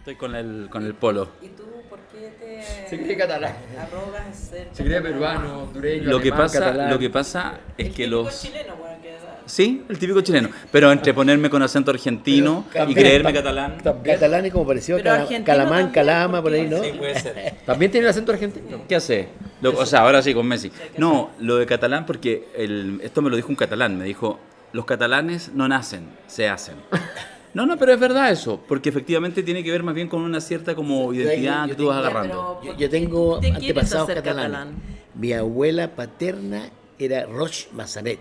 Estoy con el polo. ¿Y tú por qué te Se cree catalán. arrogas ser Se cree catalán? peruano, hondureño, Lo que alemán, pasa es El que típico los... chileno, bueno, que Sí, el típico chileno. Pero entre ponerme con acento argentino Pero y creerme catalán... También. Catalán y como pareció Pero argentino Calamán, también, Calama, ¿por por qué? ahí, ¿no? Sí, puede ser. También tiene el acento argentino. ¿Qué hace? O sea, ahora sí con Messi. No, lo de catalán porque esto me lo dijo un catalán. Me dijo, los catalanes no nacen, se hacen. No, pero es verdad eso, porque efectivamente tiene que ver más bien con una cierta como identidad que tú vas agarrando. Yo tengo ¿Por qué te quieres antepasados hacer catalanes. catalán? Mi abuela paterna era Roch Massanet.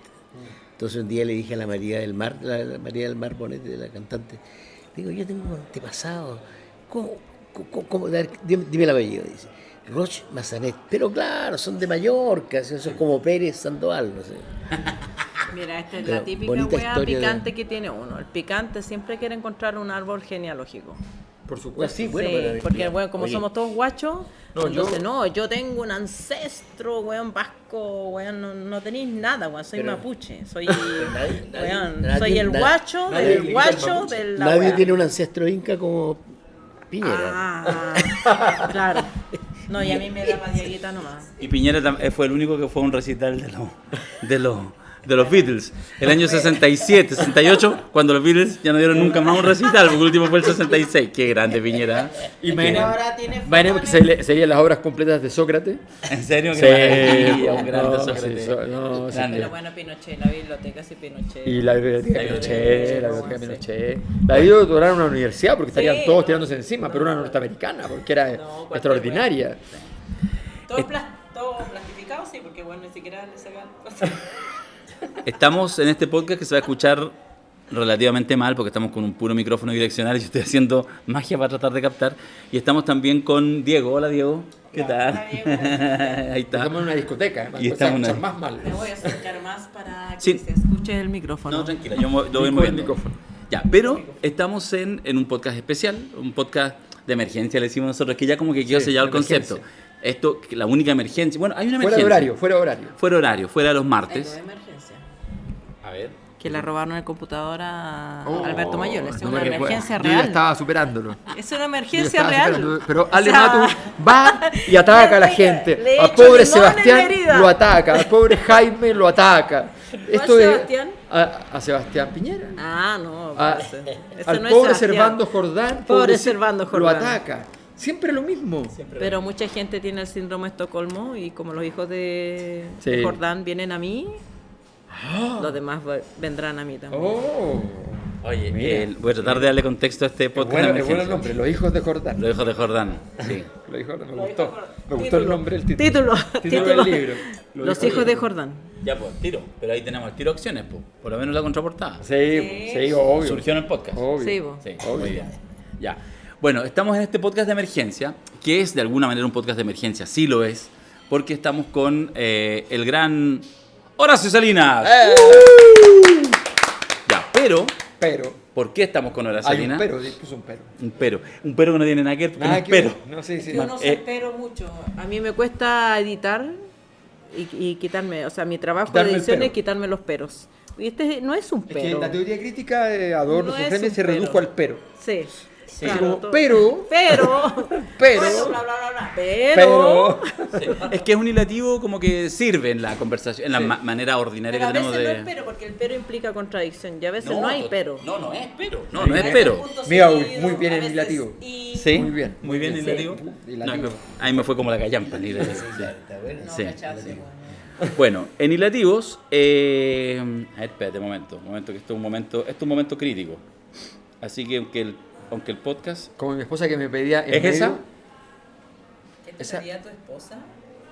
Entonces un día le dije a la María del Mar, la María del Mar Bonet, la cantante, digo, yo tengo antepasados. ¿Cómo? Dime el apellido, dice. Roch Massanet. Pero claro, son de Mallorca, eso es como Pérez Sandoval, no sé. Mira, esta es Pero la típica bonita wea historia picante que tiene uno. El picante siempre quiere encontrar un árbol genealógico. Por supuesto. Pues sí, bueno, Sí, pero- porque bueno, como Oye, somos todos guachos, No, entonces yo- yo tengo un ancestro, weón, vasco, weón, no tenéis nada, weón, soy mapuche, soy, weón, nadie- soy el nadie- guacho nadie le del quita el guacho mapuche. de la Nadie wea. tiene un ancestro inca como Piñera. Claro. No, y a mí me daba Dieguita nomás. Y Piñera fue el único que fue a un recital de los Beatles. El año 67, 68, cuando los Beatles ya no dieron nunca más un recital, porque el último fue el 66. Qué grande Piñera. Y Pero ahora tiene imagínate fotos que serían las obras completas de Sócrates. ¿En serio? Sí, Maravilla, un grande no, Sócrates. sí, no, sí. Grande. Pero bueno, Pinochet, la biblioteca sí Pinochet. Y la biblioteca de La Pinochet, la biblioteca biblioteca de de Pinochet. La dio doctorar en una universidad porque estarían Sí, todos no. tirándose encima, pero una norteamericana, porque era No, cualquier extraordinaria. Todo, todo plastificado, sí, porque bueno, ni siquiera le sacan Estamos en este podcast que se va a escuchar relativamente mal porque estamos con un puro micrófono direccional y yo estoy haciendo magia para tratar de captar. Y estamos también con Diego. Hola Diego, ¿qué tal? Hola, Diego. Ahí está. Estamos en una discoteca, Y estamos en escuchar una- más mal. Me voy a acercar más para que Sí. se escuche el micrófono. No, tranquila, yo lo voy El moviendo. micrófono. Ya, pero estamos en un podcast especial, un podcast de emergencia, le decimos nosotros, que ya como que quedó Sí, sellado el de emergencia. concepto. Esto, que la única emergencia. Bueno, hay una Fuera emergencia. de horario, fuera de horario. Fuera de horario, fuera de los Tengo martes. emergencia. A ver. Que le robaron el computador a Oh, Alberto Mayor. Es no una me recuerdo. emergencia Yo ya real. estaba superándolo. Es una Yo emergencia estaba real. superando, pero O Ale sea, Matu va y ataca a la gente. le A echo pobre limón en Sebastián la herida. lo ataca, al pobre Jaime lo ataca. Esto es Sebastián? a Sebastián Piñera. Ah, no. A- ese al no es pobre Sebastián. Servando Jordán. Pobre pobrecito, Servando lo Jordán. ataca. Siempre lo mismo. Pero mucha gente tiene el síndrome de Estocolmo y como los hijos de Sí. Jordán vienen a mí, los demás vendrán a mí también. Oh. Oye, Mira. voy a tratar de darle contexto a este podcast. de Es bueno el emergencia. nombre, Los Hijos de Jordán. Los hijos de Jordán. Sí. Los Hijos de- me Los gustó. hijos de- Me gustó el Título. nombre, el título. Título. del libro. Los hijos de Jordán. Ya, pues, tiro. Pero ahí tenemos el tiro de acciones, pues. Por lo menos la contraportada. Sí, obvio. Surgió en el podcast. Obvio. Sí, vos. Sí, Obvio. muy bien. Ya. Bueno, estamos en este podcast de emergencia, que es de alguna manera un podcast de emergencia, sí lo es, porque estamos con el gran Horacio Salinas. Ya, pero, Pero. ¿por qué estamos con Horacio Hay un Salinas? pero, puso un pero. Un pero que no tiene nada que ver, porque no es pero. No, sí, sí. Yo no sé, pero mucho. A mí me cuesta editar y quitarme, o sea, mi trabajo Quitarme de el edición pero. es quitarme los peros. Y este no es un Es que pero. la teoría crítica de Adorno No es Sofrene un se pero. redujo al pero. Sí. Sí. claro, Como, todo- pero, Pero. pero, Bueno, bla, bla, bla, bla, pero. Sí. Es que es un hilativo como que sirve en la conversación, en la Sí. manera ordinaria Pero a que veces tenemos no de... es pero, porque el pero implica contradicción. Y a veces no, hay pero. No, no es pero. No, Sí. no es A veces pero. Punto Mira, seguido, muy bien a el veces hilativo. y- Sí. Muy bien. Muy bien Sí. hilativo. Hilativo. No, ahí me fue como la callampa. el hilativo. Está bueno. No, Sí. cachazo, bueno. Bueno, en hilativos, a ver, espérate un momento, que esto es un momento crítico. Así que aunque el podcast Como mi esposa que me pedía en ¿Es esa? medio- ¿Qué te Esa- pedía tu esposa?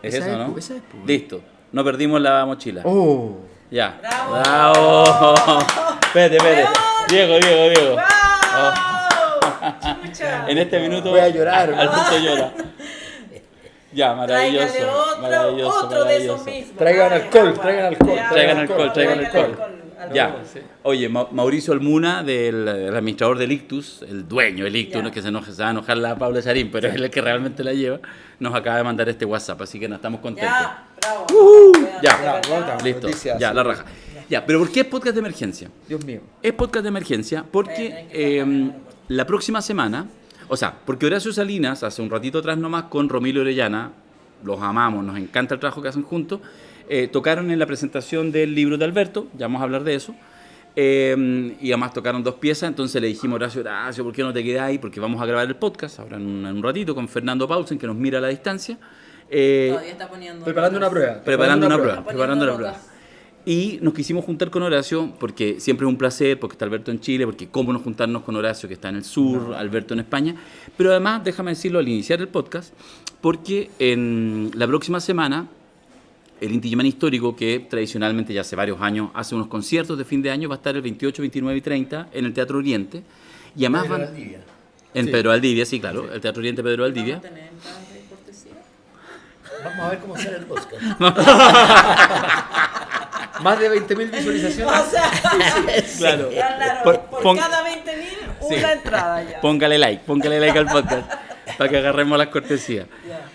es Esa eso, es, ¿no? esa es, pues. Listo, no perdimos la mochila. Oh. Ya. ¡Bravo! ¡Bravo! Espérate. Diego. ¡Wow! ¡Chucha! En este minuto Voy a llorar. Alberto llora. Ya, maravilloso. Tráigale otro de esos maravilloso. mismos. Traigan Ay, alcohol, agua. traigan alcohol, Ya, Traigan alcohol. alcohol. Ya. Sí. Oye, Mauricio Almuna, del administrador del Ictus, el dueño del Ictus, Ya. no es que se va a enojar la Paula Charín, pero es el que realmente la lleva, nos acaba de mandar este WhatsApp, así que nos estamos contentos. Ya, bravo. Ya. De verdad. Bravo. Listo, Noticias. ya, la raja. Ya, pero ¿por qué es podcast de emergencia? Dios mío. Es podcast de emergencia porque la próxima semana, O sea, porque Horacio Salinas, hace un ratito atrás nomás, con Romilio Orellana, los amamos, nos encanta el trabajo que hacen juntos, tocaron en la presentación del libro de Alberto, ya vamos a hablar de eso, y además tocaron 2 piezas, entonces le dijimos a Horacio, ¿por qué no te quedas ahí? Porque vamos a grabar el podcast ahora en un ratito con Fernando Paulsen, que nos mira a la distancia. Todavía está poniendo... Preparando una prueba. Preparando una prueba. notas. Y nos quisimos juntar con Horacio porque siempre es un placer, porque está Alberto en Chile, porque cómo no juntarnos con Horacio que está en el sur, Alberto en España. Pero además, déjame decirlo al iniciar el podcast, porque en la próxima semana, el Inti Illimani Histórico, que tradicionalmente ya hace varios años hace unos conciertos de fin de año, va a estar el 28, 29 y 30 en el Teatro Oriente. Y además Pedro van... Valdivia. En Pedro Valdivia, sí, claro, el Teatro Oriente Pedro Valdivia. ¿Vamos a tener entradas de cortesía? Vamos a ver cómo sale el podcast. Más de 20.000 visualizaciones. O sea, Claro. por Pon- cada 20.000, una entrada ya. Póngale like al podcast para que agarremos las cortesías.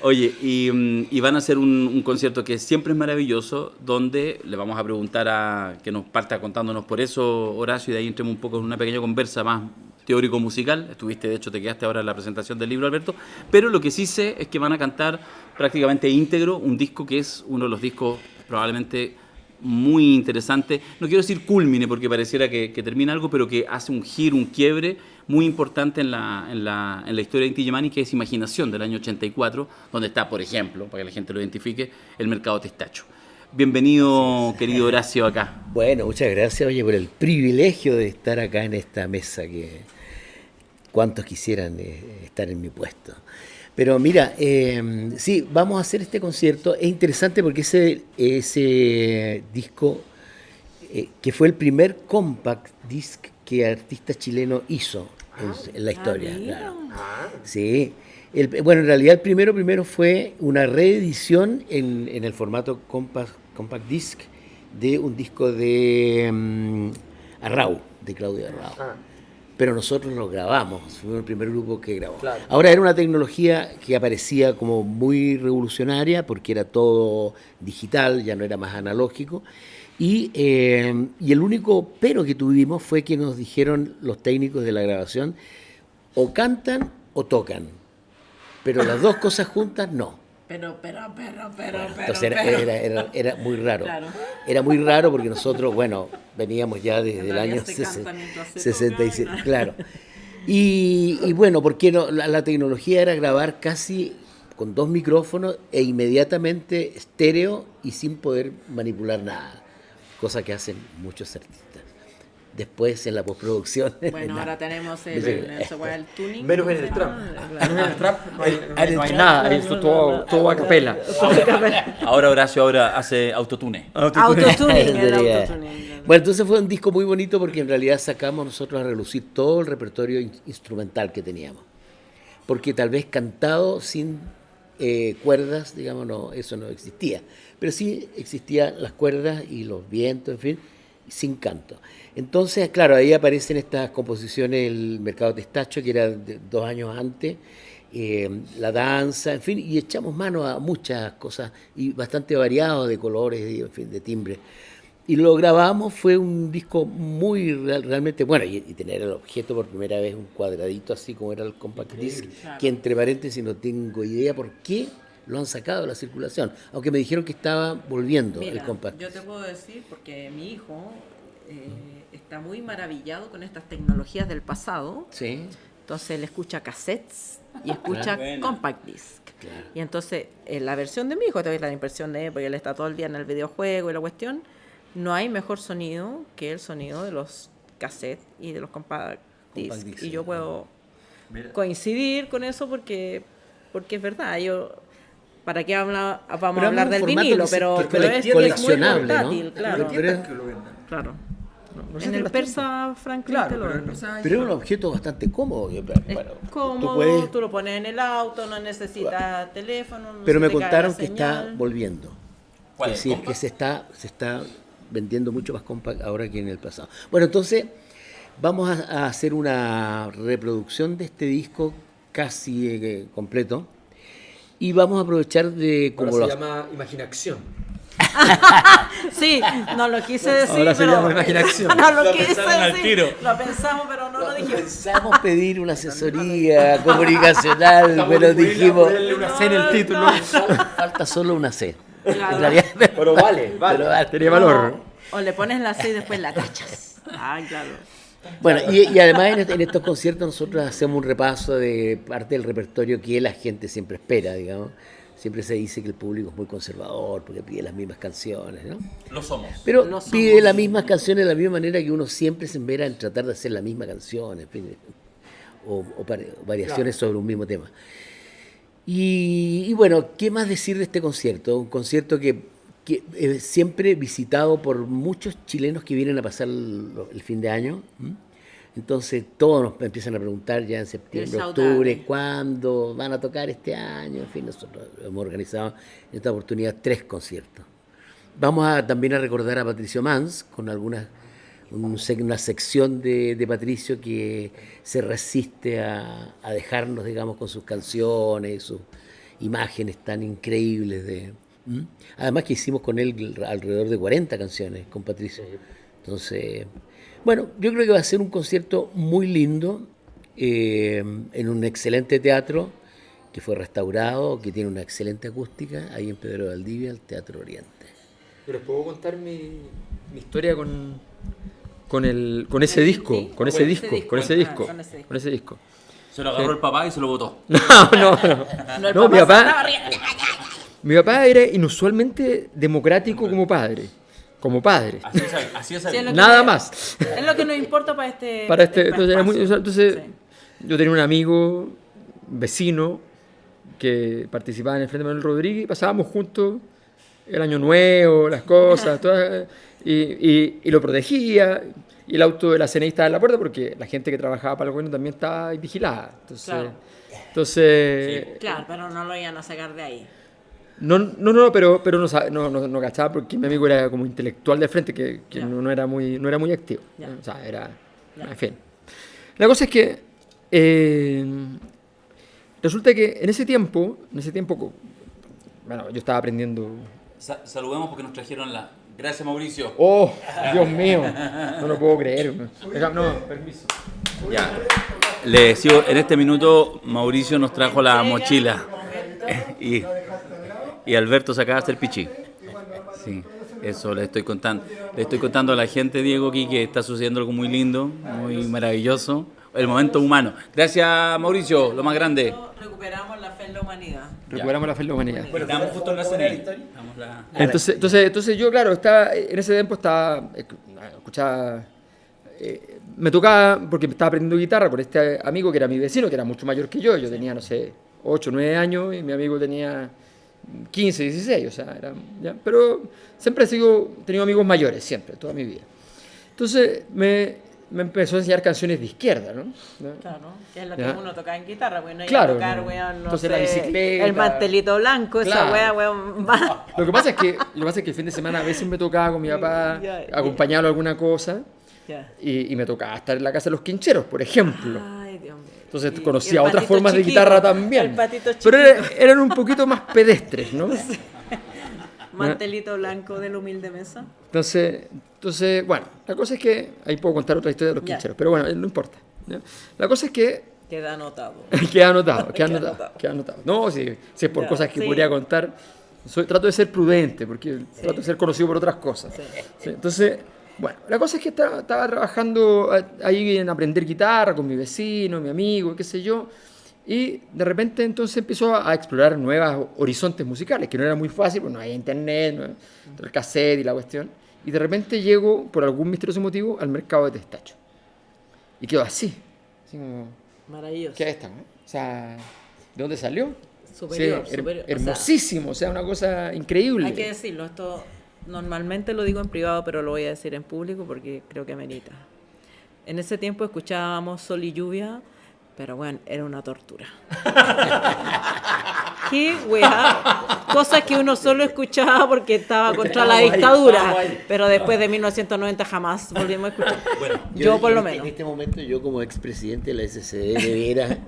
Oye, y van a hacer un concierto que siempre es maravilloso, donde le vamos a preguntar a que nos parta contándonos por eso, Horacio, y de ahí entremos un poco en una pequeña conversa más teórico-musical. Estuviste, de hecho, te quedaste ahora en la presentación del libro, Alberto. Pero lo que sí sé es que van a cantar prácticamente íntegro un disco que es uno de los discos probablemente muy interesante, no quiero decir culmine porque pareciera que termina algo, pero que hace un giro, un quiebre muy importante en la historia de Inti Illimani, que es Imaginación, del año 84, donde está, por ejemplo, para que la gente lo identifique, el Mercado Testacho. Bienvenido, querido Horacio, acá. Bueno, muchas gracias, oye, por el privilegio de estar acá en esta mesa que cuantos quisieran estar en mi puesto. Pero mira, sí, vamos a hacer este concierto. Es interesante porque ese disco, que fue el primer compact disc que artista chileno hizo en la historia. mira. Claro. Sí. Bueno, en realidad el primero fue una reedición en el formato compact disc de un disco de Arrau, de Claudio Arrau. Pero nosotros lo grabamos, fuimos el primer grupo que grabó. Claro. Ahora era una tecnología que aparecía como muy revolucionaria porque era todo digital, ya no era más analógico. Y el único pero que tuvimos fue que nos dijeron los técnicos de la grabación, o cantan o tocan, pero las dos cosas juntas no. Pero. Entonces era muy raro. Claro. Era muy raro porque nosotros, bueno, veníamos ya desde el Todavía año se canta mientras se 67, toca, claro. Y bueno, porque no, la tecnología era grabar casi con 2 micrófonos e inmediatamente estéreo y sin poder manipular nada, cosa que hacen muchos artistas. Después en la postproducción. Bueno, ahora tenemos el tuning. Menos en el trap. Claro. En el trap no hay nada, esto todo a capela. Ahora Horacio hace autotune. Autotuning, el Bueno, autotuning. entonces fue un disco muy bonito porque en realidad sacamos nosotros a relucir todo el repertorio instrumental que teníamos. Porque tal vez cantado sin cuerdas, digamos, no, eso no existía. Pero sí existían las cuerdas y los vientos, en fin, sin canto. Entonces, claro, ahí aparecen estas composiciones, el Mercado Testacho, que era de 2 años antes, la danza, en fin, y echamos mano a muchas cosas, y bastante variado de colores y, en fin, de timbre. Y lo grabamos, fue un disco muy realmente bueno, y tener el objeto por primera vez, un cuadradito así como era el compact disc, Claro. que entre paréntesis no tengo idea por qué lo han sacado de la circulación, aunque me dijeron que estaba volviendo el Mira, compact yo disc. te puedo decir, porque mi hijo está muy maravillado con estas tecnologías del pasado. Sí, Entonces él escucha cassettes y escucha Claro. compact disc. claro. Y entonces, en la versión de mi hijo, todavía la impresión de él, porque él está todo el día en el videojuego y la cuestión, no hay mejor sonido que el sonido de los cassettes y de los compact disc. disc, Y yo sí. puedo coincidir con eso porque es verdad. ¿Para qué vamos a Pero hablar un del formato vinilo? que se- Pero que es muy coleccionable, ¿no? portátil, claro. Pero- que lo vendan. Claro. No sé En si el las persa, Franklin, Claro, te lo pero venden. Pero es un objeto bastante cómodo. Es Bueno, cómodo, tú puedes- tú lo pones en el auto, no necesitas teléfono. No pero se me te cae contaron la que está señal. volviendo. ¿Cuál Es es, decir, compact? que se está vendiendo mucho más compact ahora que en el pasado. Bueno, entonces vamos a hacer una reproducción de este disco casi completo y vamos a aprovechar de Ahora como se los... llama Imaginación. Sí, no lo quise decir. Ahora se pero- llama Imaginación. No lo Lo quise pensaron al decir. tiro. Lo pensamos, pero no lo dijimos. Pensamos pedir una asesoría comunicacional, pero dijimos, Ponerle una C en el título. falta solo una C. Claro. En realidad, Pero vale. Tenía valor. O le pones la C y después la tachas. Ah, claro. bueno, y además en estos conciertos nosotros hacemos un repaso de parte del repertorio que la gente siempre espera, digamos. Siempre se dice que el público es muy conservador porque pide las mismas canciones, ¿no? Lo somos. Pero Lo somos. pide las mismas canciones de la misma manera que uno siempre se envera en tratar de hacer la misma canción, en fin, o variaciones sobre un mismo tema. Y bueno, ¿qué más decir de este concierto? Un concierto que es siempre visitado por muchos chilenos que vienen a pasar el fin de año. ¿M? Entonces todos nos empiezan a preguntar ya en septiembre, Es octubre, saudade. ¿cuándo van a tocar este año? En fin, nosotros hemos organizado en esta oportunidad 3 conciertos. Vamos también a recordar a Patricio Mans con una sección de Patricio que se resiste a dejarnos, digamos, con sus canciones, sus imágenes tan increíbles. Además que hicimos con él alrededor de 40 canciones con Patricio. Entonces, bueno, yo creo que va a ser un concierto muy lindo en un excelente teatro que fue restaurado, que tiene una excelente acústica, ahí en Pedro de Valdivia, el Teatro Oriente. Yo les puedo contar mi historia con ese disco. Sí, Con ese disco. Se lo agarró el papá y se lo botó. No, No, el No, mi papá se papá- estaba riendo. Mi papá era inusualmente democrático como padre. Así es. Sí, es lo que Nada me- más. Es lo que nos importa para este. Entonces, era muy- espacio. entonces, Sí. yo tenía un amigo, vecino, que participaba en el Frente Manuel Rodríguez y pasábamos juntos el Año Nuevo, las cosas, todas, y lo protegía. Y el auto de la CNI estaba en la puerta porque la gente que trabajaba para el gobierno también estaba vigilada. Claro. Entonces Claro, pero no lo iban a sacar de ahí. pero no cachaba porque mi amigo era como intelectual de frente que Ya. no era muy activo. Ya. O sea, Ya. en fin. La cosa es que resulta que en ese tiempo, bueno, yo estaba aprendiendo. Saludemos porque nos trajeron la... Gracias, Mauricio. ¡Oh, Dios mío! No lo puedo creer. No, permiso. Ya. Le decía, en este minuto Mauricio nos trajo la mochila. Y Alberto se acaba de hacer pichí. Sí, eso le estoy contando. Le estoy contando a la gente, Diego, aquí que está sucediendo algo muy lindo, muy maravilloso. El momento humano. Gracias, Mauricio, lo más grande. Recuperamos la fe en la humanidad. Recuperamos la fe en la humanidad. Estamos justo en la CNI. Entonces yo, claro, en ese tiempo escuchaba, me tocaba, porque estaba aprendiendo guitarra por este amigo que era mi vecino, que era mucho mayor que yo tenía, no sé, 8, 9 años, y mi amigo tenía 15, 16, o sea, pero siempre he tenido amigos mayores, siempre, toda mi vida. Entonces me empezó a enseñar canciones de izquierda, ¿no? Claro, que es lo que Ya. uno toca en guitarra, bueno, iba Claro, a tocar, no. weón, no Entonces sé, la bicicleta. el mantelito blanco, esa Claro. wea, weón, va. Lo que pasa es que el fin de semana a veces me tocaba con mi papá Ya. acompañarlo a alguna cosa Ya. y me tocaba estar en la casa de los quincheros, por ejemplo. Ay, Dios mío. Entonces Y conocía el otras patito formas de chiquito, guitarra también. El patito Pero chiquito. eran un poquito más pedestres, ¿no? Mantelito blanco de la humilde mesa. Entonces, bueno, la cosa es que ahí puedo contar otra historia de los Ya. quincheros, pero bueno, no importa. ¿ya? La cosa es que Queda anotado. queda anotado. Queda anotado. No, si es por Ya, cosas que sí. podría contar, trato de ser prudente, porque trato de ser conocido por otras cosas. Sí, entonces, bueno, la cosa es que estaba trabajando ahí en aprender guitarra con mi vecino, mi amigo, qué sé yo, y de repente entonces empezó a explorar nuevos horizontes musicales, que no era muy fácil, porque no había internet, el cassette y la cuestión, y de repente llego, por algún misterioso motivo, al mercado de Testacho. Y quedo así como... Maravilloso. ¿Qué es esta? O sea, ¿de dónde salió? Superior, Sí, superior. O sea, hermosísimo, o sea, una cosa increíble. hay que decirlo, esto normalmente lo digo en privado, pero lo voy a decir en público porque creo que amerita. En ese tiempo escuchábamos Sol y Lluvia, pero bueno, era una tortura. Qué weá. Cosas que uno solo escuchaba porque estaba contra la dictadura, pero después de 1990 jamás volvimos a escuchar. Yo por lo menos. En este momento, yo como expresidente de la SCD debiera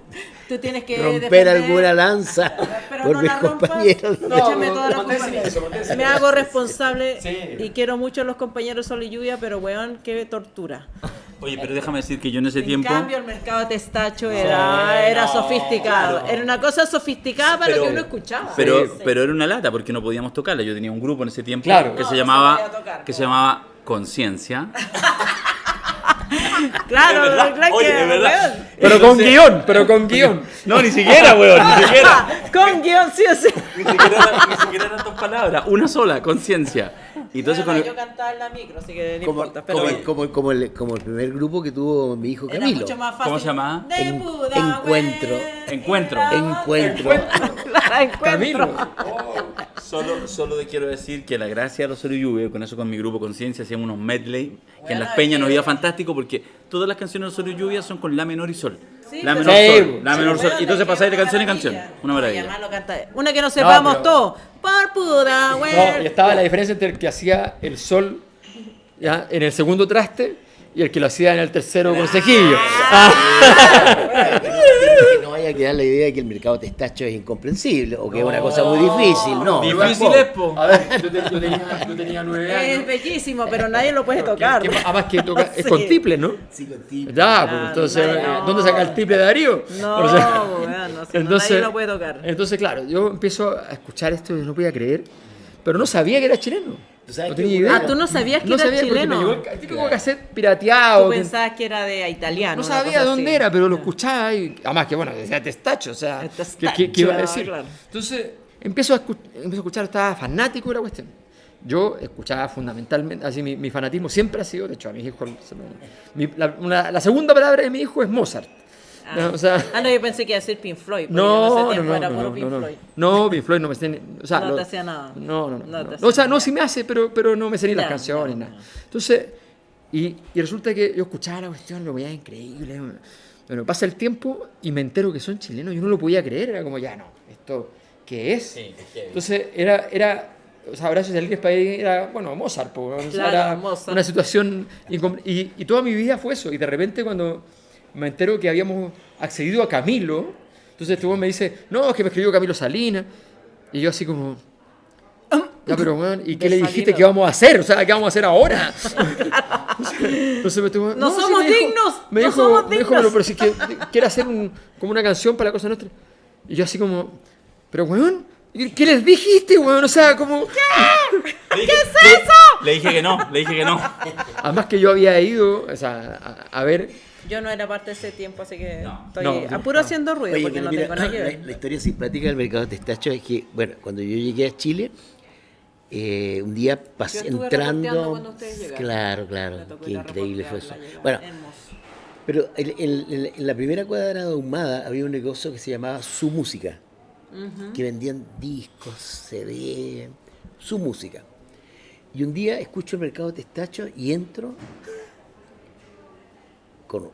Tú tienes que romper defender- alguna lanza Pero por no mis la rompas. compañeros. Échame toda la culpa a mí. manténse Me hago responsable Sí. y quiero mucho a los compañeros Sol y Lluvia, pero weón, qué tortura. Oye, pero déjame decir que yo en ese En tiempo... cambio, el mercado de Testacho era no, sofisticado. claro. Era una cosa sofisticada para Pero- lo que uno escuchaba. Pero, Sí. pero era una lata porque no podíamos tocarla. Yo tenía un grupo en ese tiempo Claro. que No, se no llamaba se podía tocar, que se no. llamaba Conciencia. Claro, Es verdad. claro Oye, que, es verdad. weón. Pero con guión. No, ni siquiera, weón, ni siquiera. Con guión, sí o sí. Ni siquiera eran dos palabras, una sola, Conciencia. Y entonces Bueno, con yo cantaba en la micro, así que no Como, importa. Pero como el primer grupo que tuvo mi hijo era Camilo. mucho más fácil. ¿Cómo se llamaba? De En- Pudahuel. Encuentro. Encuentro. Encuentro. Camilo. Solo quiero decir que la gracia de los Sol y Lluvia, con eso con mi grupo Conciencia hacíamos unos medley, que en Bueno, Las Peñas es nos que- iba fantástico porque todas las canciones de Sol y Lluvia son con La menor y Sol. Sí, La pero- menor Sí, sol, la sí, menor sol. Weón, Y entonces es que pasáis de una canción en canción. maravilla. Una Y maravilla. además lo canta- Una que no sepamos pero- todos. Por Pudahuel. No, y estaba la diferencia entre el que hacía el sol ¿ya? En el segundo traste y el que lo hacía en el tercero con cejillo. Que no vaya a quedar la idea de que el mercado testacho es incomprensible o que es una cosa muy difícil. No, Difícil tampoco. es, po. A ver, yo tenía 9 Es años. bellísimo, pero nadie lo puede tocar. Además que toca, es Sí. con triple, ¿no? Sí, con tiple. Ya, pues, Claro, entonces, no. ¿dónde saca el triple de Darío? No, O sea, weón, no, si no, nadie lo puede tocar. Entonces, claro, yo empiezo a escuchar esto y no podía creer, pero no sabía que era chileno. ¿Tú sabes No qué tenía ocurre? idea. Ah, tú no sabías que No era sabía porque chileno. me llegó el típico cassette pirateado. Tú que- pensabas que era de italiano. no una sabía cosa dónde así. era, pero lo Ya. escuchaba y además que bueno, decía Testacho, o sea, Testacho, ¿qué iba a decir? claro. Entonces, empiezo a escuchar, estaba fanático de la cuestión. Yo escuchaba fundamentalmente, así mi fanatismo siempre ha sido, de hecho a mis hijos, la segunda palabra de mi hijo es Mozart. Ah. O sea, No, yo pensé que iba a ser Pink Floyd. Porque en no, ese no, tiempo no, era puro no, Pink no, Floyd. no, Pink Floyd no me sé, o sea, No te hacía nada. No, No te no. hacía O sea, no, nada. sí me hace, pero no me sé ni las Ya, canciones, no, nada. no. Entonces, y resulta que yo escuchaba la cuestión, lo veía increíble. Bueno, pasa el tiempo y me entero que son chilenos. Yo no lo podía creer, era como, ya no, ¿esto qué es? Sí, qué heavy. Entonces, era o sea, Horacio Salguero País era, bueno, Mozart, po, o sea, Claro, era Mozart. una situación y toda mi vida fue eso. Y de repente cuando me entero que habíamos accedido a Camilo, entonces este güey me dice, no, es que me escribió Camilo Salinas. Y yo así como, ya, pero weón, ¿y qué De le dijiste Salinas. que vamos a hacer? O sea, ¿qué vamos a hacer ahora? Entonces me estuvo, No sí, somos me dijo- dignos, Me no dijo, somos me dijo, dignos. pero si quiere hacer como una canción para la cosa nuestra. Y yo así como, pero weón, ¿qué les dijiste, weón? O sea, como... ¿Qué es eso? Le dije que no, le dije que no. Además que yo había ido, o sea, a ver... Yo no era parte de ese tiempo, así que estoy No, a puro no. haciendo ruido Oye, porque pero no mira, tengo nada que ver. la historia simpática del mercado testacho es que, bueno, cuando yo llegué a Chile, un día pasé Yo estuve reporteando entrando. cuando ustedes llegaron. Claro, Me claro, tocó qué ir a increíble fue eso. reportear la Bueno, llegada. Hermoso. pero en la primera cuadra de Ahumada había un negocio que se llamaba Su Música, que vendían discos, CD, su música. Y un día escucho el mercado testacho y entro con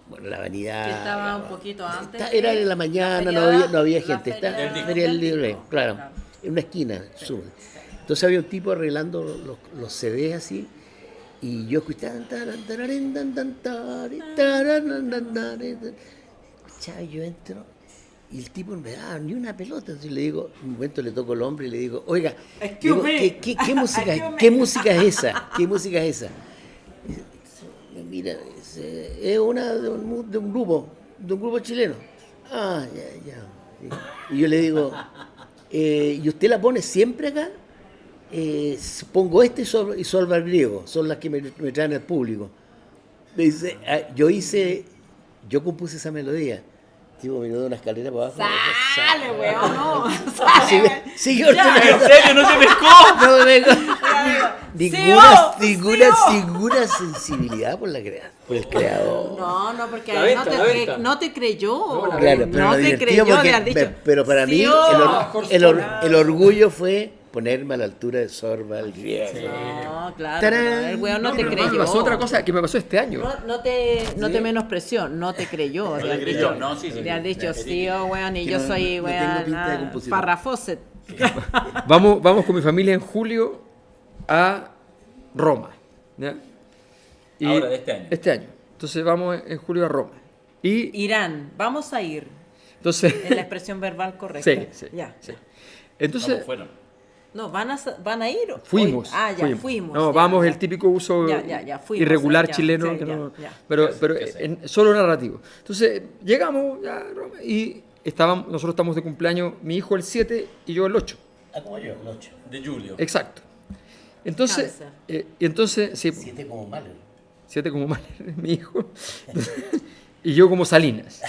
bueno, la vanidad. Que estaba un poquito antes. Era en la mañana, no había gente. Está feria Feria del del Libro, disco. claro, en una esquina. Entonces había un tipo arreglando los CDs así, y yo escuchaba. Escuchaba, yo entro, y el tipo no me daba ni una pelota. Entonces le digo, en un momento le toco el hombro y le digo, oiga, digo, ¿qué música es esa? ¿Qué música es esa? Y mira, es una de un grupo chileno. Ah, ya. Y yo le digo, ¿y usted la pone siempre acá? Pongo este y Solva el griego, son las que me traen al público. Me dice, yo compuse esa melodía. Tipo, me dio de una escalera para abajo. Sale, weón, no. Siguió ¿En serio? ¿No se pescó? No me Sí, ninguna sensibilidad por el creador. No, porque La ahí venta. no te creyó. No, Claro, pero no lo te divertido creyó porque- de haber dicho. pero para mí sí, el orgullo fue ponerme a la altura de Sorba el griego. No, claro. ¡Tarán! pero el weón no te pero creyó. me pasó otra cosa que me pasó este año. No te menospreció, no te creyó. te creyó, no, sí. Le has dicho, sí, weón, y Que yo no- soy, no tengo weón, pinta de compositor. Farrafoset. Vamos con mi familia en julio a Roma. ¿ya? Ahora, de este año. Este año. Entonces vamos en julio a Roma. Y Irán, vamos a ir. entonces... Es la expresión verbal correcta. Sí. Ya. Entonces, ¿Cómo fueron? No, van a ir. Fuimos. Fuimos. No, ya, vamos ya. el típico uso Ya, fuimos, irregular ya, chileno, sí, que ya, no, ya. pero solo narrativo. Entonces, llegamos ya, y nosotros estamos de cumpleaños, mi hijo el 7 y yo el 8. Ah, como yo, el 8. De Julio. Exacto. Entonces, sí, 7 como malo. 7 como mal, mi hijo. Y yo como Salinas.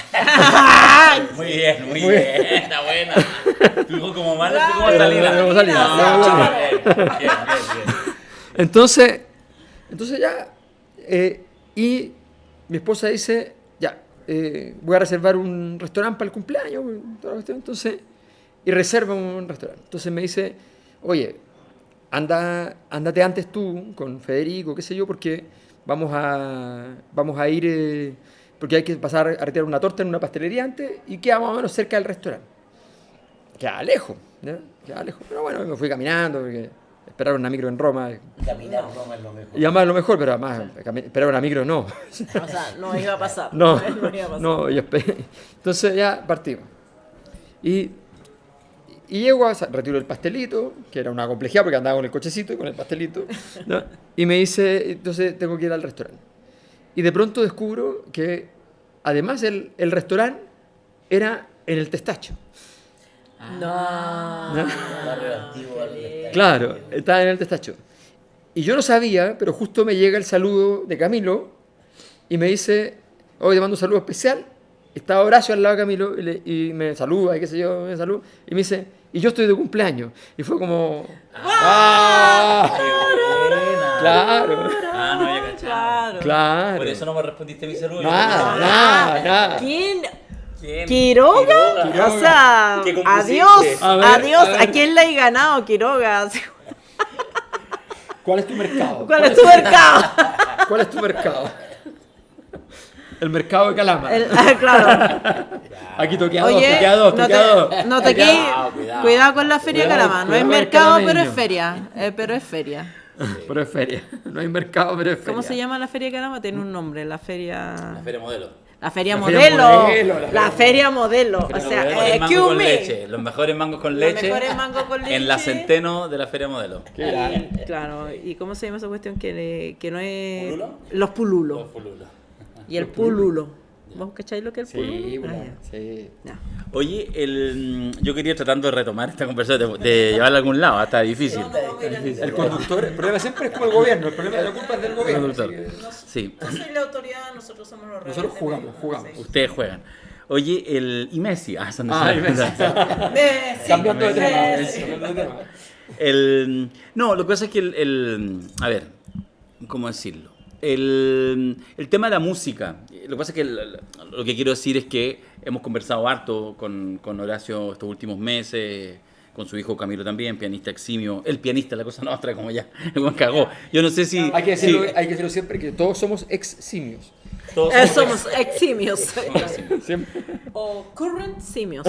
Muy bien, muy bien. Está buena. Tu hijo como malo, tú como Claro, Salinas. como Salinas. Ah, bien. Entonces ya, y mi esposa dice, ya, voy a reservar un restaurante para el cumpleaños, toda la cuestión. Entonces, y reserva un restaurante. Entonces me dice, oye, ándate antes tú con Federico, qué sé yo, porque vamos a ir, porque hay que pasar a retirar una torta en una pastelería antes y queda más o menos cerca del restaurante. Queda lejos, ¿no? Pero bueno, me fui caminando, porque esperar una micro en Roma. Caminar Roma es lo mejor. Y además es lo mejor, pero además esperar una micro no. O sea, no iba a pasar. No, iba a pasar. no, yo esperé. Entonces ya partimos. Y llego, retiro el pastelito, que era una complejidad porque andaba con el cochecito y con el pastelito, ¿no? Y me dice, entonces tengo que ir al restaurante. Y de pronto descubro que además el restaurante era en el Testacho. No. Barrio antiguo al Testacho. Claro, estaba en el Testacho. Y yo no sabía, pero justo me llega el saludo de Camilo y me dice, hoy te mando un saludo especial. Estaba Horacio al lado de Camilo y me saluda, y qué sé yo, me saluda. Y me dice, y yo estoy de cumpleaños. Y fue como, ¡ah! Claro, Ah, no había cachado. claro. Por eso no me respondiste mi saludo. Nada. ¿Quién? ¿Quién? ¿Quiroga? Quiroga. O sea, ¿Qué compusiste? adiós. A ver, adiós. a ver. ¿A quién le hay ganado, Quiroga? ¿Cuál es tu mercado? ¿Cuál es tu mercado? ¿Cuál es tu mercado? El mercado de Calama. Claro. Aquí toqué a Oye, dos. no te quedes. Cuidado. Cuidado con la feria Cuidado, Calama. No es cuidado con el mercado, pero calameño. es feria. Pero es feria. Pero es feria. No hay mercado, pero es feria. ¿Cómo se llama la feria Calama? Tiene un nombre. La feria. La feria modelo. La feria La feria modelo. modelo, La feria modelo. O Los sea, mejores mangos excuse con me. leche. Los mejores mangos con Los leche. mejores mangos con leche. En la Centeno de la feria modelo. Claro. ¿Y cómo se llama esa cuestión que no es. ¿Pululo? Los pululos. Los pululos. Y el pululo. ¿Vos cacháis lo que es el pululo? Sí, Ah, bueno, ya. sí. Ya. Oye, yo quería ir tratando de retomar esta conversación, de llevarla a algún lado, está difícil. El conductor, el problema siempre es como el gobierno, el problema de la culpa es del gobierno. Conductor. así Sí, Yo soy la autoridad, nosotros somos los que nosotros jugamos. ustedes juegan. Oye, y Messi. Ah, son de Ah, y Messi. Cambiando de tema. No, lo que pasa es que a ver, ¿cómo decirlo? El tema de la música. Lo que pasa es que lo que quiero decir es que hemos conversado harto con Horacio estos últimos meses, con su hijo Camilo también, pianista eximio. El pianista, la cosa nuestra, como ya, el buen cagó. Yo no sé si... Hay que decirlo siempre que todos somos ex simios. todos Somos eximios. Siempre. O current simios.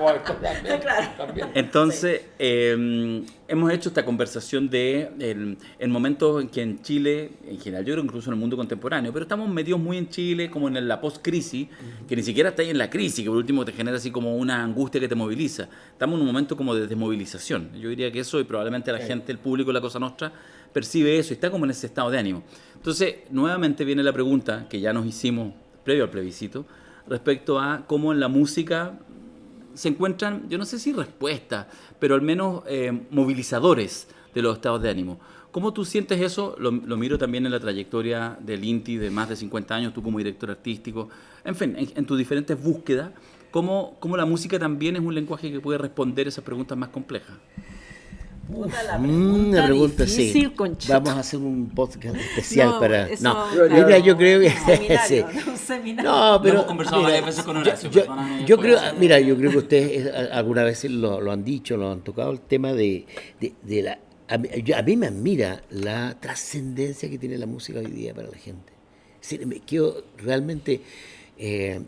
O actualmente, Claro. también. Entonces, hemos hecho esta conversación de el momento en que en Chile, en general, yo creo incluso en el mundo contemporáneo, pero estamos metidos muy en Chile, como en la post-crisis, que ni siquiera está ahí en la crisis, que por último te genera así como una angustia que te moviliza. Estamos en un momento como de desmovilización. Yo diría que eso, y probablemente la gente, el público, la cosa nostra, percibe eso y está como en ese estado de ánimo. Entonces, nuevamente viene la pregunta que ya nos hicimos previo al plebiscito, respecto a cómo en la música se encuentran, yo no sé si respuestas, pero al menos movilizadores de los estados de ánimo. ¿Cómo tú sientes eso? Lo miro también en la trayectoria del INTI de más de 50 años, tú como director artístico, en fin, en tus diferentes búsquedas, ¿cómo la música también es un lenguaje que puede responder esas preguntas más complejas? Una pregunta difícil, sí. Conchito. Vamos a hacer un podcast especial No, para. eso No, claro. mira, yo creo que. Un seminario, sí. ¿no? Un seminario. No, pero. hemos conversado mira, varias veces con Horacio, yo perdóname, yo creo, Horacio. mira, yo creo que ustedes alguna vez lo han dicho, lo han tocado, el tema de la. A mí me admira la trascendencia que tiene la música hoy día para la gente. Es decir, me quedo realmente.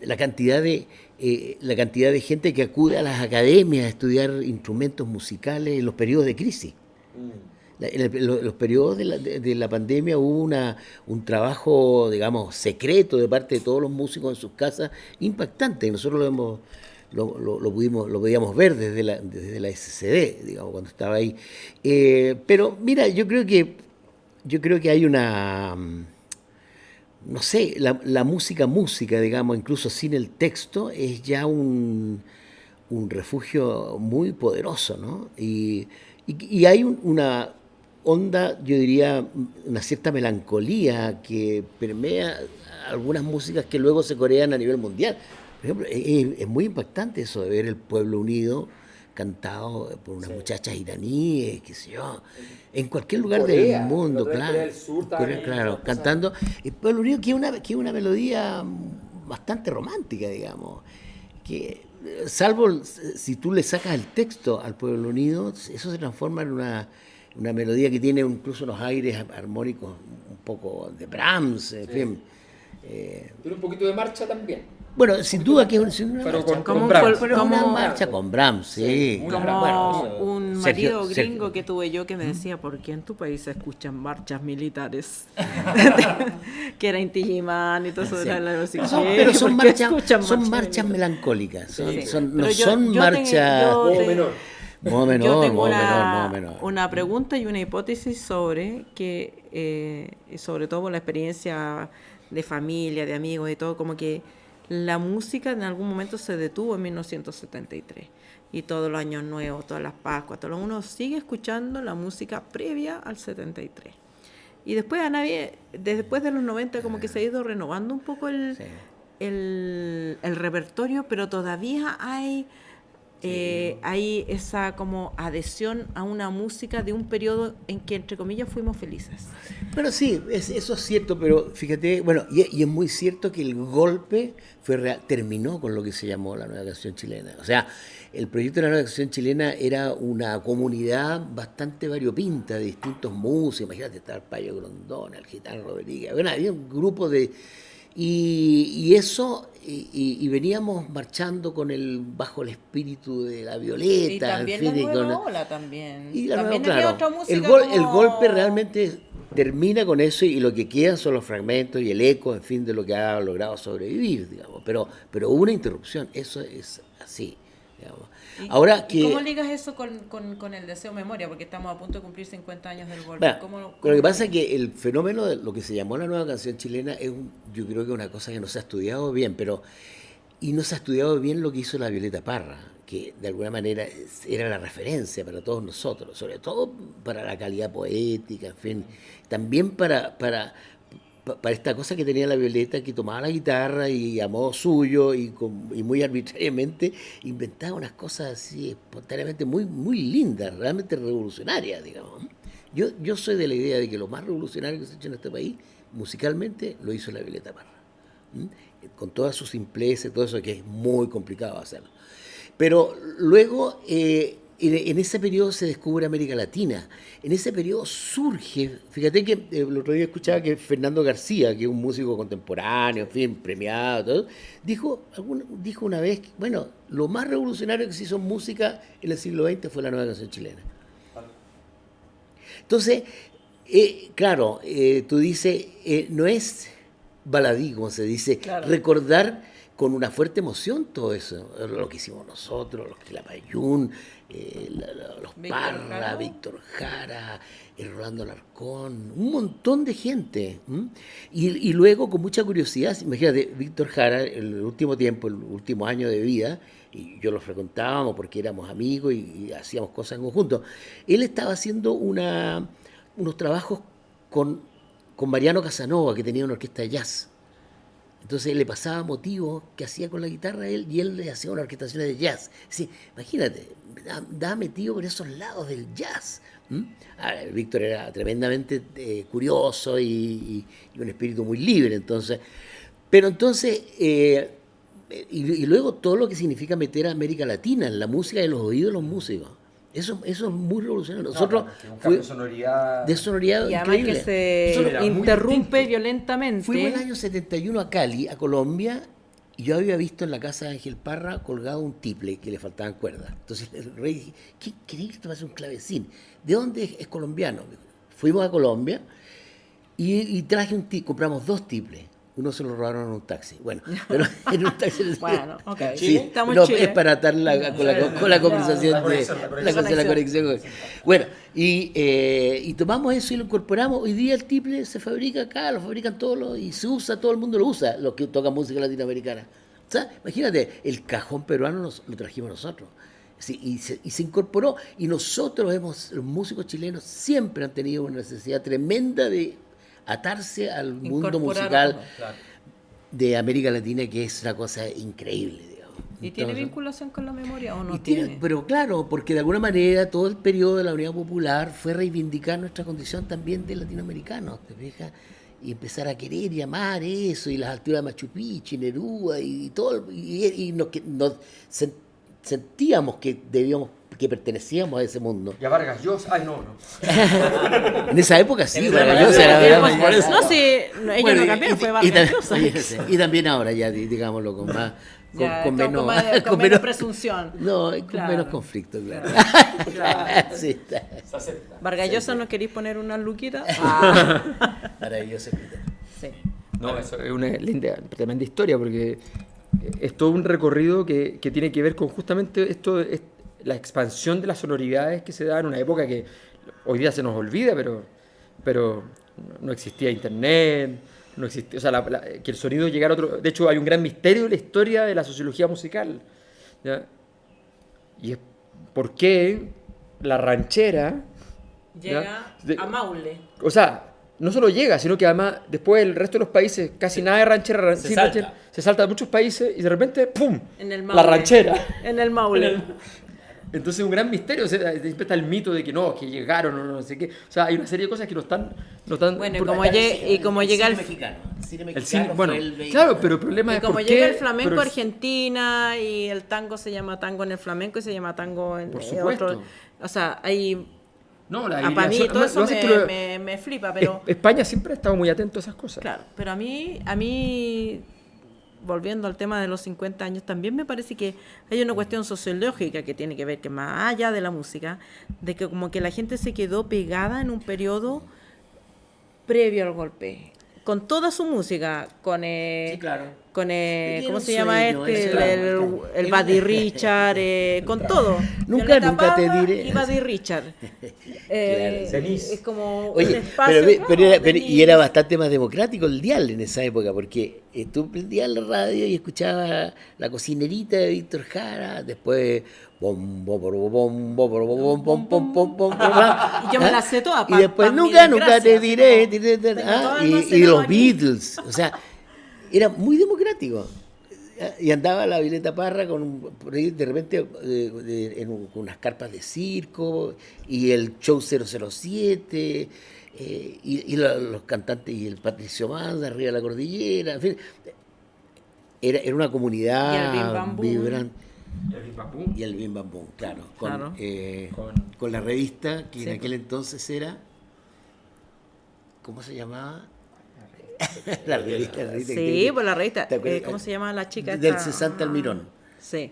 La cantidad de gente que acude a las academias a estudiar instrumentos musicales en los periodos de crisis. Los periodos de la pandemia hubo un trabajo, digamos, secreto de parte de todos los músicos en sus casas, impactante. Nosotros lo podíamos ver desde la SCD, digamos, cuando estaba ahí. Pero mira, yo creo que hay una, no sé, la música, digamos, incluso sin el texto, es ya un refugio muy poderoso, ¿no? Y hay una onda, yo diría, una cierta melancolía que permea algunas músicas que luego se corean a nivel mundial. Por ejemplo, es muy impactante eso de ver el pueblo unido cantado por unas muchachas iraníes, qué sé yo, en cualquier lugar Corea, del mundo, Corea claro. del Sur también, Claro, o sea, cantando. El pueblo unido, que es una melodía bastante romántica, digamos, que salvo si tú le sacas el texto al pueblo unido, eso se transforma en una melodía que tiene incluso unos aires armónicos un poco de Brahms, en fin. Tiene un poquito de marcha también. Bueno, sin duda que es una Pero marcha. con Como un Brahms. col- Pero una como- marcha con Brahms, sí. muy claro. Como Bueno, eso, un Sergio- marido Sergio- gringo que tuve yo que me decía, ¿por qué en tu país se escuchan marchas militares? Que era Inti Illimani y todo eso. Sí. Era la música. Pero son ¿Por qué escuchan marchas militares? melancólicas, Sí. no Pero son yo marchas... Modo menor. Modo menor, yo tengo modo menor. una pregunta y una hipótesis sobre que, sobre todo por la experiencia de familia, de amigos y todo, como que la música en algún momento se detuvo en 1973 y todos los años nuevos, todas las Pascuas, uno sigue escuchando la música previa al 73. Y después después de los 90 como que se ha ido renovando un poco el repertorio, pero todavía hay esa como adhesión a una música de un periodo en que, entre comillas, fuimos felices. Bueno, sí, eso es cierto, pero fíjate, bueno, y es muy cierto que el golpe terminó con lo que se llamó la Nueva Canción Chilena. O sea, el proyecto de la Nueva Canción Chilena era una comunidad bastante variopinta de distintos músicos. Imagínate, estaba el Payo Grondona, el Gitano Rodríguez, bueno, había un grupo de... Y eso, y veníamos marchando bajo el espíritu de la Violeta. Y también en fin, la y nueva con- ola también. Y la También nueva, había claro. otra música El como- golpe realmente termina con eso y lo que quedan son los fragmentos y el eco, en fin, de lo que ha logrado sobrevivir, digamos. Pero hubo una interrupción, eso es así, digamos. Ahora ¿Y cómo que... ligas eso con el deseo memoria? Porque estamos a punto de cumplir 50 años del golpe. Bueno, ¿Cómo lo que pasa es que el fenómeno de lo que se llamó la nueva canción chilena yo creo que es una cosa que no se ha estudiado bien, y no se ha estudiado bien lo que hizo la Violeta Parra, que de alguna manera era la referencia para todos nosotros, sobre todo para la calidad poética, en fin, también para esta cosa que tenía la Violeta, que tomaba la guitarra y a modo suyo y muy arbitrariamente inventaba unas cosas así espontáneamente muy, muy lindas, realmente revolucionarias, digamos. Yo soy de la idea de que lo más revolucionario que se ha hecho en este país, musicalmente, lo hizo la Violeta Parra. Con toda su simpleza y todo eso, que es muy complicado hacerlo. Pero luego, en ese periodo se descubre América Latina. En ese periodo surge, fíjate que el otro día escuchaba que Fernando García, que es un músico contemporáneo, en fin, premiado, todo, dijo una vez, bueno, lo más revolucionario que se hizo en música en el siglo XX fue la nueva canción chilena. Entonces, claro, tú dices, no es baladí, como se dice, Claro. recordar con una fuerte emoción todo eso, lo que hicimos nosotros, los Quilapayún, los Víctor Parra, Jara. Víctor Jara, el Rolando Alarcón, un montón de gente. Y luego, con mucha curiosidad, imagínate, Víctor Jara, en el último tiempo, el último año de vida, y yo lo frecuentábamos porque éramos amigos y hacíamos cosas en conjunto, él estaba haciendo unos trabajos con Mariano Casanova, que tenía una orquesta de jazz. Entonces él le pasaba motivos que hacía con la guitarra a él y él le hacía unas orquestaciones de jazz. Sí, imagínate, andaba metido por esos lados del jazz. Víctor era tremendamente curioso y un espíritu muy libre. Entonces, pero entonces, y luego todo lo que significa meter a América Latina en la música y en los oídos de los músicos. Eso es muy revolucionario. Nosotros un cambio de sonoridad. de sonoridad Y además increíble. que Eso se era muy interrumpe distinto. violentamente. Fuimos el año 71 a Cali, a Colombia, y yo había visto en la casa de Ángel Parra colgado un tiple que le faltaban cuerdas. Entonces el rey dije, ¿qué queréis que te pase un clavecín? ¿De dónde es colombiano? Fuimos a Colombia y traje compramos 2 tiples. Uno se lo robaron en un taxi. Bueno, pero en un taxi. Bueno, ok. Sí, Estamos no, en Chile. es para atar con la conversación la conexión. Bueno, y tomamos eso y lo incorporamos. Hoy día el tiple se fabrica acá, lo fabrican todos y se usa, todo el mundo lo usa, los que tocan música latinoamericana. O sea, imagínate, el cajón peruano lo trajimos nosotros. Sí, y se incorporó. Y nosotros los músicos chilenos siempre han tenido una necesidad tremenda de atarse al mundo musical de América Latina, que es una cosa increíble, digamos. ¿Y tiene Entonces, vinculación con la memoria o no y tiene? pero claro, porque de alguna manera todo el periodo de la Unidad Popular fue reivindicar nuestra condición también de latinoamericanos, ¿te fijas? Y empezar a querer y amar eso, y las alturas de Machu Picchu, y Neruda, y todo, y nos sentíamos que pertenecíamos a ese mundo. Y a Vargas Llosa, ay no, no. En esa época sí, Vargas Llosa era No, sí, ellos no cambiaron, fue Vargas Llosa. Y también ahora ya, digámoslo, con más... Con menos presunción. No, con Claro. menos conflicto, claro. Claro. Sí, está. Vargas Llosa, ¿no queréis poner una luquita? Maravilloso. Sí. No, eso es una linda, tremenda historia, porque es todo un recorrido que tiene que ver con justamente esto, la expansión de las sonoridades que se da en una época que hoy día se nos olvida, pero no existía internet, no existía, o sea, que el sonido llegara a otro... De hecho, hay un gran misterio en la historia de la sociología musical, ¿ya? Y es por qué la ranchera... Llega ¿ya? a Maule. O sea, no solo llega, sino que además después el resto de los países, casi nada de ranchera, Se sin salta. ranchera, se salta de muchos países y de repente, ¡pum!, En el la Maule. ranchera. En el Maule. Entonces un gran misterio, o sea, siempre está el mito de que no, que llegaron o no sé qué. O sea, hay una serie de cosas que no están... Bueno, y por- como llega el... mexicano. El cine el mexicano cine, bueno, fue el vehículo. claro, pero el problema Y es como por llega qué, el flamenco pero a Argentina y el tango se llama tango en el flamenco y se llama tango en Por supuesto. otro... O sea, hay... No, la Para mí hibridación- todo eso lo que pasa es que me flipa, pero... España siempre ha estado muy atento a esas cosas. Claro, pero a mí, volviendo al tema de los 50 años, también me parece que hay una cuestión sociológica que tiene que ver, que más allá de la música, de que como que la gente se quedó pegada en un periodo previo al golpe, con toda su música, con... Sí, claro. con Tiene ¿cómo un se llama sueño, este? claro. El Buddy Richard, con todo. Nunca Violeta te Parra diré. Y Buddy Richard. Denise. Es como un Oye, espacio, y era bastante más democrático el dial en esa época, porque tú prendías la radio y escuchabas La Cocinerita de Víctor Jara, después bom, bom, bom, bom, bom, bom, bom, bom, bom, bom, bom, Y yo me la sé toda, y después pa' mi nunca desgracia, te así diré, como tengo todo y almacenado los aquí. Beatles, o sea, era muy democrático. Y andaba la Violeta Parra por ahí de repente con unas carpas de circo y el show 007 y los cantantes y el Patricio Manda arriba de la cordillera, en fin, era una Y el Bim comunidad Bam Boom. vibrante. El Bim Bam Boom. Y el Bim Bam Boom, claro, Claro. con la revista que Sí, en aquel entonces era, ¿cómo se llamaba? La revista Sí, pues la revista. ¿te acuerdas? ¿Cómo se llama la chica? Del esta? Cesante Almirón. Sí.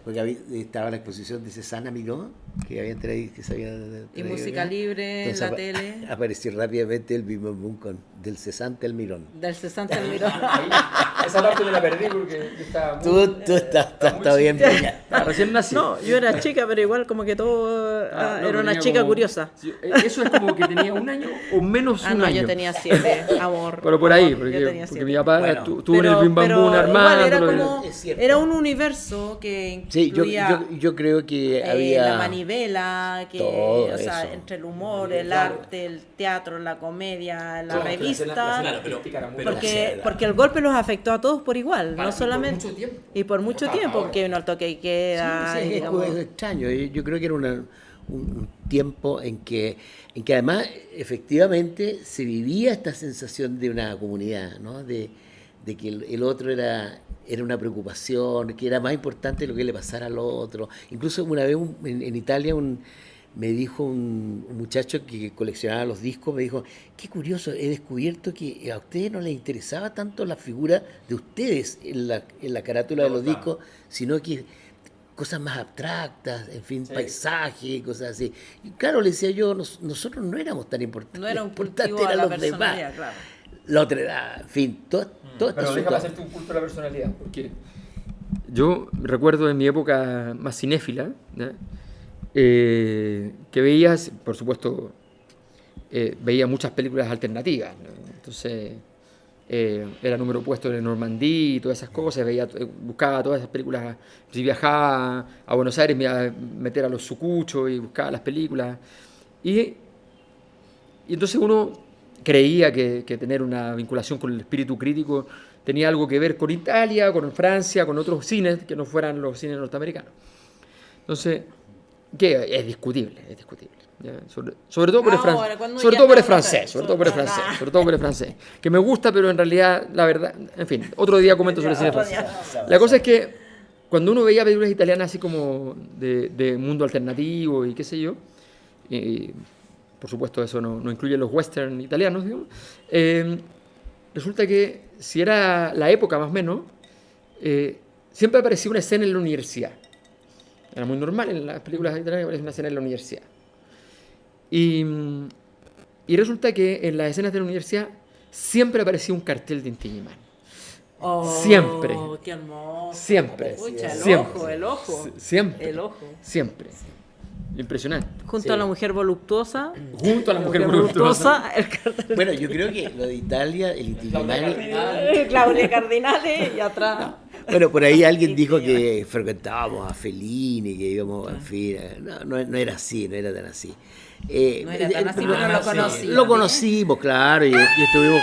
Porque estaba la exposición de César Miró, que habían traído, que se había Y traído música acá. libre en Entonces la tele. Apareció rápidamente el Bim Bam Boom del Cesante Almirón. Del cesante Almirón. Esa parte me la perdí porque yo estaba muy... Tú estás bien pillado. Recién nací. No, yo era chica, pero igual como que todo No, era pero una tenía chica como- curiosa. Sí, eso es como que tenía un año o menos Ah, un no, año. yo tenía 7, amor. Pero por ahí, amor, yo porque tenía mi 7. papá Bueno, estuvo en el Bim Bam Boom igual armando. era como, Es cierto. era un universo que Sí, incluía yo creo que había... la manivela, que, todo o sea, eso. entre el humor, el arte, el teatro, la comedia, la Claro, revista, Claro, pero porque el golpe los afectó a todos por igual, Para- no y por solamente mucho tiempo. y por mucho Hasta tiempo, ahora. porque vino el toque y queda, Sí, y es digamos, extraño. Yo creo que era un tiempo en que además efectivamente se vivía esta sensación de una comunidad, ¿no? De que el otro era una preocupación, que era más importante lo que le pasara al otro. Incluso una vez en Italia me dijo un muchacho que coleccionaba los discos, me dijo, qué curioso, he descubierto que a ustedes no les interesaba tanto la figura de ustedes en la carátula de los discos, sino que cosas más abstractas, en fin, paisajes, cosas así. Y claro, le decía yo, nosotros no éramos tan importantes. no era un importante cultivo a eran la los demás. personalidad, claro. Notre Dame, en fin, todo este Pero asunto. déjame hacerte un culto a la personalidad, porque yo recuerdo en mi época más cinéfila, ¿ya? Que veías, por supuesto, veía muchas películas alternativas, ¿no? Entonces era número puesto en Normandía y todas esas cosas, buscaba todas esas películas. Si viajaba a Buenos Aires me iba a meter a los sucuchos y buscaba las películas. Y entonces uno creía que tener una vinculación con el espíritu crítico tenía algo que ver con Italia, con Francia, con otros cines que no fueran los cines norteamericanos. Entonces, que es discutible, ¿ya? Sobre todo por el Ahora, cuando sobre ya todo por el estamos francés, acá. sobre todo por el francés, que me gusta, pero en realidad, la verdad, en fin, otro día comento sobre el cine francés. La cosa es que cuando uno veía películas italianas así como de mundo alternativo y qué sé yo, y, por supuesto eso no incluye los western italianos, digamos, resulta que si era la época más o menos, siempre aparecía una escena en la universidad. Era muy normal en las películas italianas que aparecía una escena en la universidad. Y resulta que en las escenas de la universidad siempre aparecía un cartel de Inti Illimani. Oh, Siempre. Qué hermoso. Siempre. Pucha, el Siempre. ojo, el ojo. Siempre. El ojo. Siempre. Impresionante. Junto a la mujer voluptuosa. Junto a la mujer voluptuosa. El cartel. Bueno, yo creo que lo de Italia, el Inti Illimani. Claudia Cardinale y atrás. Bueno, por ahí alguien dijo que frecuentábamos a Fellini, que íbamos, en fin. No era así, no era tan así. No era tan así, pero lo conocí. Lo conocimos, claro, y estuvimos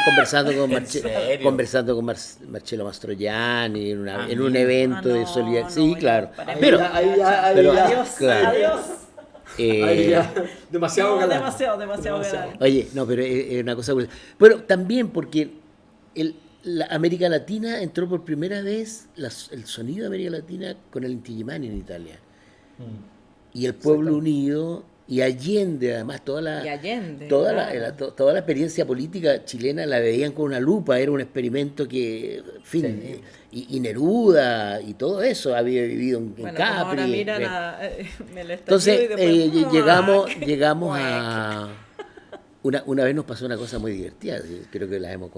conversando con Marcello Mastroianni en un evento de solidaridad. Sí, claro. Pero, Adiós, claro. adiós. Demasiado galán. Demasiado galán. Oye, no, pero es una cosa curiosa. Bueno, también porque la América Latina entró por primera vez, el sonido de América Latina con el Inti Illimani en Italia. Y el pueblo unido, y Allende, además, toda la experiencia política chilena la veían con una lupa, era un experimento que, en fin, y Neruda y todo eso había vivido en Bueno, Capri. ahora miran a el Entonces, y después, llegamos a... Una vez nos pasó una cosa muy divertida, creo que la hemos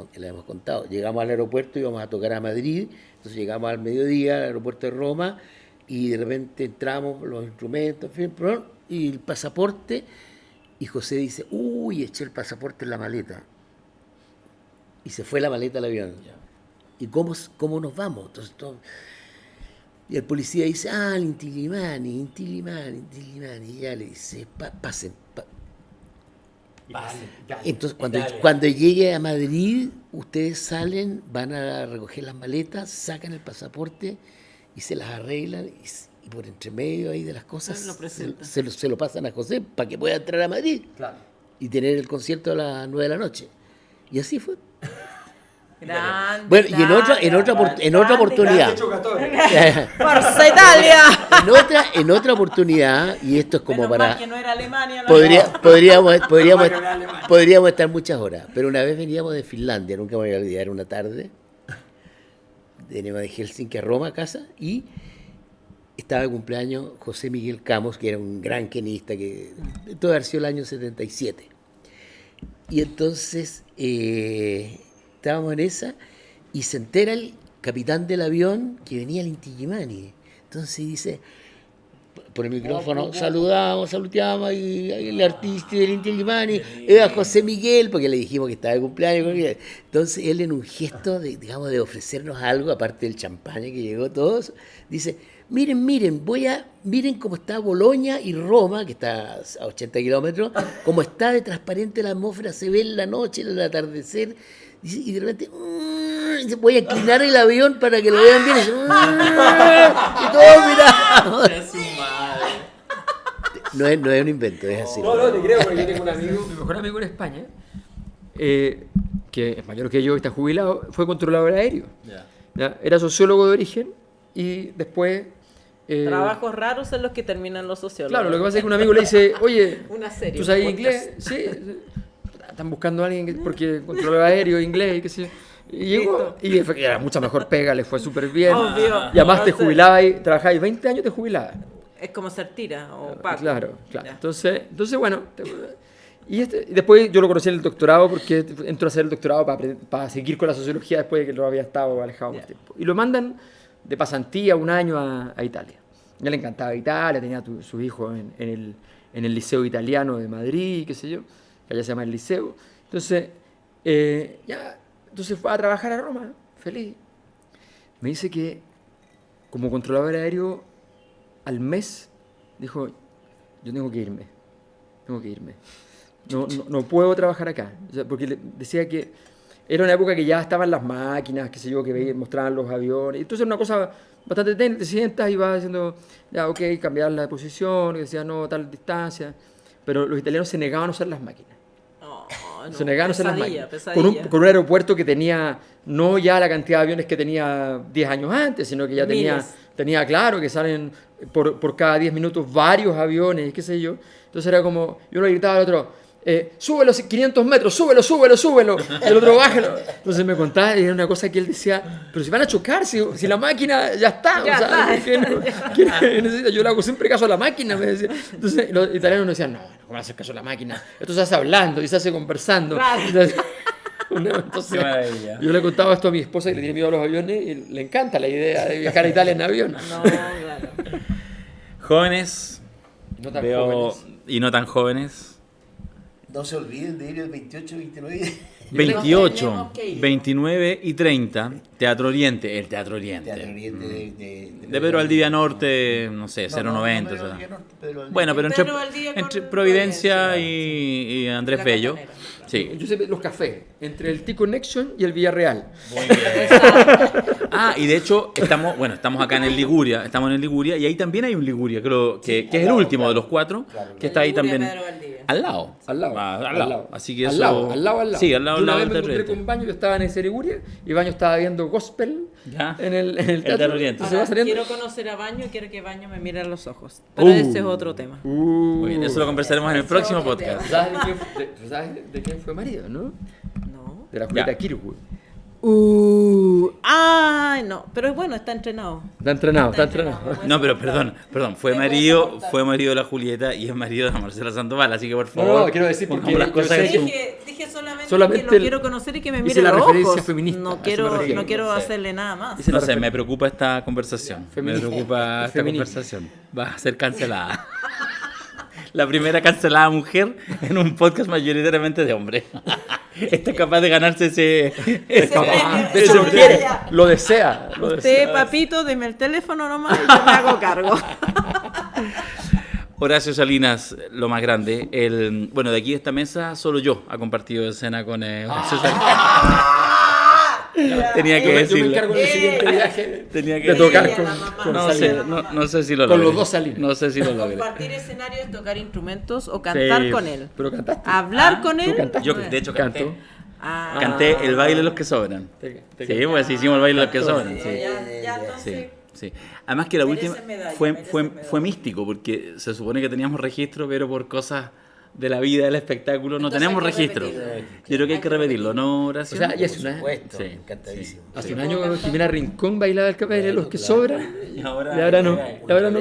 contado. Llegamos al aeropuerto, íbamos a tocar a Madrid, entonces llegamos al mediodía al aeropuerto de Roma y de repente entramos los instrumentos, en fin, y el pasaporte, y José dice, uy, eché el pasaporte en la maleta. Y se fue la maleta al avión. ¿Y cómo nos vamos? Entonces, y el policía dice, el Inti Illimani. Y ya le dice, pasen. Entonces, cuando llegue a Madrid, ustedes salen, van a recoger las maletas, sacan el pasaporte y se las arreglan y por entre medio ahí de las cosas se lo pasan a José para que pueda entrar a Madrid y tener el concierto a las 9 de la noche. Y así fue. Grande, bueno, y en otra oportunidad. ¡Forza Italia! En otra oportunidad, y esto es como Menos para... mal que no era Alemania. Podríamos estar muchas horas, pero una vez veníamos de Finlandia, nunca me voy a olvidar, una tarde, veníamos de Helsinki a Roma a casa, y estaba de cumpleaños José Miguel Camos, que era un gran quenista, que todo ha sido el año 77. Y entonces estábamos en esa, y se entera el capitán del avión que venía el Inti Illimani. Entonces dice, por el micrófono, saludamos y el artista del Inti Illimani era José Miguel, porque le dijimos que estaba de cumpleaños. Entonces él, en un gesto de ofrecernos algo, aparte del champaña que llegó todos, dice, miren, miren cómo está Boloña y Roma, que está a 80 kilómetros, cómo está de transparente la atmósfera, se ve en la noche, en el atardecer, y de repente voy a inclinar el avión para que lo vean bien, y todos miramos. No es un invento, es así. No, te creo, porque yo tengo un amigo, mi mejor amigo en España, que es mayor que yo, está jubilado, fue controlador aéreo. ¿Ya? Era sociólogo de origen y después... Trabajos raros son los que terminan los sociólogos. Claro, lo que pasa es que un amigo le dice, oye, una serie, ¿tú sabes un inglés? Sí, están buscando a alguien porque controlador aéreo, inglés, qué sé yo. Y llegó, y era mucha mejor pega, le fue súper bien. Obvio. Y además te jubilabas y trabajabas 20 años, te jubilabas. Es como ser tira o Paco. Claro. Entonces bueno. Y después yo lo conocí en el doctorado porque entró a hacer el doctorado para seguir con la sociología después de que lo había estado alejado por tiempo. Y lo mandan de pasantía un año a Italia. Ya le encantaba Italia, tenía su hijo en el Liceo Italiano de Madrid, qué sé yo, que allá se llama el Liceo. Entonces, entonces fue a trabajar a Roma, feliz. Me dice que como controlador aéreo al mes dijo, yo tengo que irme. No puedo trabajar acá. O sea, porque decía que era una época que ya estaban las máquinas, qué sé yo, que mostraban los aviones. Entonces era una cosa bastante técnica, te sientas y vas diciendo, ya, ok, cambiar la posición, y decía, no, tal distancia. Pero los italianos se negaban a usar las máquinas. Se negaban a usar las máquinas. Con un aeropuerto que tenía, no ya la cantidad de aviones que tenía 10 años antes, sino que ya tenía claro que salen por cada 10 minutos varios aviones, qué sé yo. Entonces era como, yo le gritaba al otro, súbelo 500 metros, súbelo. Y el otro, bájalo. Entonces me contaba, y era una cosa que él decía, pero si van a chocar, si la máquina ya está. ¿Qué necesita? Yo le hago siempre caso a la máquina, me decía. Entonces los italianos nos decían, no, ¿cómo van a hacer caso a la máquina? Esto se hace hablando y se hace conversando. Claro. Entonces, yo le contaba esto a mi esposa, que le tiene miedo a los aviones, y le encanta la idea de viajar a Italia en avión. No, claro. Jóvenes, No tan veo, jóvenes. y no tan jóvenes. No se olviden de ir el 28, 29. 28, tenemos que ir. 29 y 30, Teatro Oriente, el Teatro Oriente. Teatro Oriente De Pedro Valdivia Norte, no sé, 090. o sea. Bueno, pero Pedro Valdivia entre con Providencia Providencia. y Andrés La Bello. Costanera. Sí. Yo sé los cafés, entre el T-Connection y el Villarreal. Ah, y de hecho estamos acá en el Liguria, y ahí también hay un Liguria, creo que es el último de los 4, que está ahí Liguria, también. Pedro Valdivia. Al lado. Al lado. Al lado. Así que al eso. lado. Sí, al lado, Yo una al lado vez me del encontré Teatro con Baño, yo estaba en ese Liguria, y Baño estaba viendo gospel Ya. en el Teatro Teatro Oriente. Entonces va Ahora, saliendo. quiero conocer a Baño y quiero que Baño me mire a los ojos. Pero ese es otro tema. Muy bien, eso lo conversaremos en el próximo otro podcast. ¿Sabes de quién fue marido, no? No. De la Julieta Ya. Kirkwood. Ay, no. Pero bueno, está entrenado. Está entrenado. No, pero perdón, fue marido de la Julieta y es marido de la Marcela Sandoval, así que por favor. No, quiero decir porque pongamos las yo cosas sé en que- su- Dije solamente Solamente que lo el- quiero conocer y que me hice mire la a los referencia ojos. feminista, a No eso quiero, me refiero. no quiero Sí. hacerle nada más. Hice la No sé, referencia. me preocupa esta conversación. Feminista. Me preocupa esta Feminismo. conversación. Va a ser cancelada. La primera mujer en un podcast mayoritariamente de hombres. Está capaz de ganarse ese. Es capaz. De hecho, lo quiere, lo desea. Usted, papito, deme el teléfono nomás y yo me hago cargo. Horacio Salinas, lo más grande. Bueno, de aquí de esta mesa, solo yo ha compartido escena con Horacio Salinas. Tenía que Yo me decirlo. encargo en el siguiente viaje Tenía que de tocar Ella, con, la mamá. con No sé, Salinas. no sé si lo Con logré. los dos Salinas. No sé si lo logré. Compartir escenario es tocar instrumentos o cantar Sí, con él. Pero cantaste. Hablar con él. cantaste. Yo, no es. de hecho, canté. Canto. Ah, Canté el baile de los que sobran. Sí, pues hicimos el baile de los que sobran. Sí. ya Sí, entonces. sí. Además que la Merece última medalla, fue, merece fue, medalla. fue místico, porque se supone que teníamos registro, pero por cosas de la vida, del espectáculo, no Entonces tenemos hay que registro. repetirlo. Yo creo que hay que repetirlo, ¿no, O Horacio? sea, y es Por una. supuesto, Sí, encantadísimo. Hace un año Jimena Rincón bailaba el baile de los que Claro. sobran. Y Y ahora no. Y ahora no.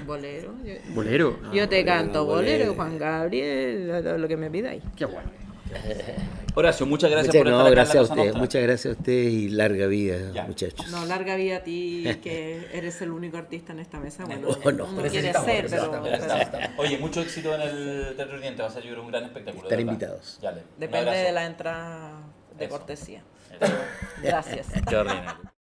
Bolero. Bolero. Yo te canto bolero, bolero. Juan Gabriel, lo que me pidáis. Qué bueno. Horacio, muchas gracias Muchas, por estar no, acá en gracias La a Cosa ustedes. Nostra. Muchas gracias a ustedes y larga vida, Ya. muchachos. No, larga vida a ti, que eres el único artista en esta mesa. Bueno, Oh, no. uno quiere ser, pero Oye, mucho éxito en el Teatro Oriente, va a ser yo creo un gran espectáculo. Están de verdad. invitados. Dale, un depende abrazo. de la entrada de Eso. cortesía. Eso. Gracias. Qué ordinario.